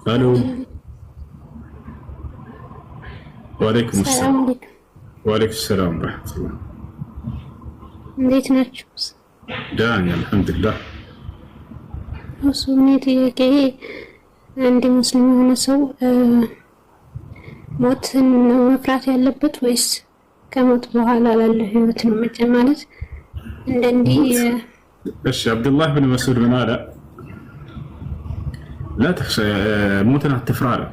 الو. وعليكم السلام. وعليكم السلام ورحمة الله. እንዴት ናችሁ? ደህና አልሐምዱሊላህ። እሱኔ ጥያቄ አንድ ሙስሊም የሆነ ሰው ሞትን መፍራት ያለበት ወይስ ከሞት በኋላ ላለው ህይወት ነው ማለት እንደዚህ? እሺ አብዱላህ ብን መስዑድ ምን አለ? لا تخشى موتን አትፍራ አለ።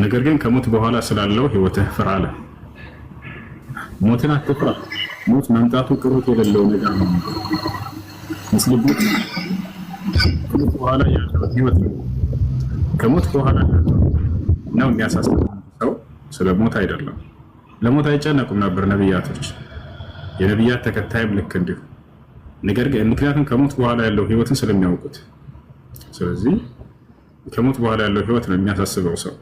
ነገር ግን ከሞት በኋላ ስላለው ህይወትህ ፍራ አለ። ሞትን አትፍራ። ሞት መምጣቱ ቅርብ የሌለው ነገር ነው። ሙስሊም ከሞት በኋላ ያለው ህይወት ነው። ከሞት በኋላ ነው የሚያሳስበው ሰው ስለ ሞት አይደለም። ለሞት አይጨነቁም ነበር ነብያቶች፣ የነብያት ተከታይም ልክ እንዲሁ። ነገር ግን ምክንያቱም ከሞት በኋላ ያለው ህይወትን ስለሚያውቁት፣ ስለዚህ ከሞት በኋላ ያለው ህይወት ነው የሚያሳስበው ሰው።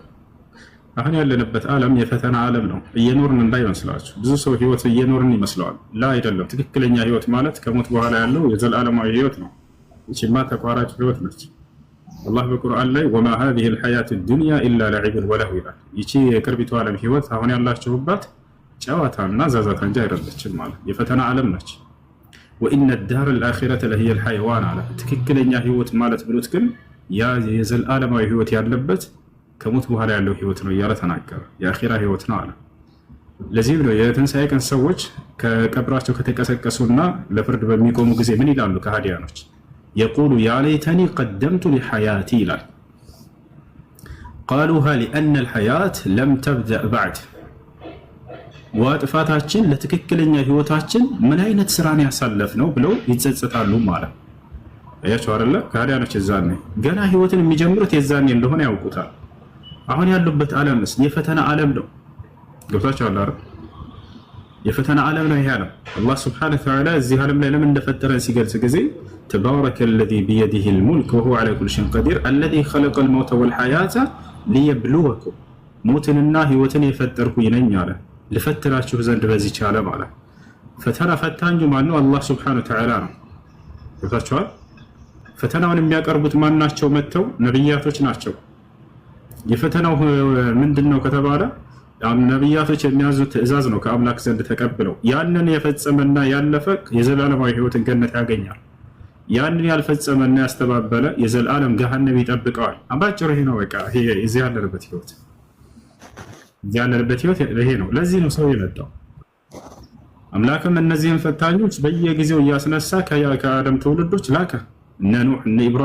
አሁን ያለንበት ዓለም የፈተና ዓለም ነው። እየኖርን እንዳይመስላችሁ። ብዙ ሰው ህይወት እየኖርን ይመስለዋል። ላ አይደለም። ትክክለኛ ህይወት ማለት ከሞት በኋላ ያለው የዘላለማዊ ህይወት ነው። ይችማ ተቋራጭ ህይወት ነች። አላህ በቁርአን ላይ ወማ ሃዚሂ አልሐያቱ ዱንያ ኢላ ለዒብን ወለህው ይላል። ይቺ የቅርቢቱ ዓለም ህይወት አሁን ያላችሁባት ጨዋታና ዛዛታ እንጂ አይደለችም ማለት የፈተና ዓለም ነች። ወኢነ ዳር አልአኺረተ ለሂየ አልሐይዋን አለ። ትክክለኛ ህይወት ማለት ብሎት ግን ያ የዘላለማዊ ህይወት ያለበት ከሞት በኋላ ያለው ህይወት ነው እያለ ተናገረ። የአኺራ ህይወት ነው አለ። ለዚህ ነው የትንሣኤ ቀን ሰዎች ከቀብራቸው ከተቀሰቀሱና ለፍርድ በሚቆሙ ጊዜ ምን ይላሉ? ከሃዲያኖች የቁሉ ያ ለይተኒ ቀደምቱ ሊሐያቲ ይላል። ቃሉሃ ሊአነ አልሐያት ለም ተብደእ በዕድ። ጥፋታችን ለትክክለኛ ህይወታችን ምን አይነት ስራን ያሳለፍ ነው ብለው ይጸጸታሉ ማለት አያቸው አይደለ? ከሃዲያኖች የዛኔ ገና ህይወትን የሚጀምሩት የዛኔ እንደሆነ ያውቁታል። አሁን ያሉበት ዓለምስ የፈተና ዓለም ነው። ገብታችኋል አይደል? የፈተና ዓለም ነው ይሄ ዓለም። አላህ ሱብሓነሁ ወተዓላ እዚህ ዓለም ላይ ለምን እንደፈጠረን ሲገልጽ ጊዜ ተባረከ አለዚ ቢየዲሂ አልሙልክ ወሁወ ዐላ ኩሊ ሸይኢን ቀዲር አለዚ ኸለቀ አልመውተ ወልሐያተ ሊየብሉወኩም፣ ሞትንና ህይወትን የፈጠርኩኝ ነኝ አለ ልፈትናችሁ ዘንድ በዚህች ዓለም አለ። ፈተና ፈታኙ ማን ነው? አላህ ሱብሓነሁ ወተዓላ ነው። ገብታችኋል? ፈተናውን የሚያቀርቡት ማን ናቸው? መጥተው ነብያቶች ናቸው። የፈተናው ምንድን ነው ከተባለ ነብያቶች የሚያዙት ትእዛዝ ነው ከአምላክ ዘንድ ተቀብለው ያንን የፈጸመና ያለፈ የዘላለማዊ ህይወትን ገነት ያገኛል። ያንን ያልፈጸመና ያስተባበለ የዘላለም ገሃነም ይጠብቀዋል። አባጭሩ ይሄ ነው በቃ። ይሄ እዚህ ያለንበት ህይወት ይሄ ነው። ለዚህ ነው ሰው የመጣው። አምላክም እነዚህን ፈታኞች በየጊዜው እያስነሳ ከአደም ትውልዶች ላከ። እነ ኑህ እነ ኢብራሂም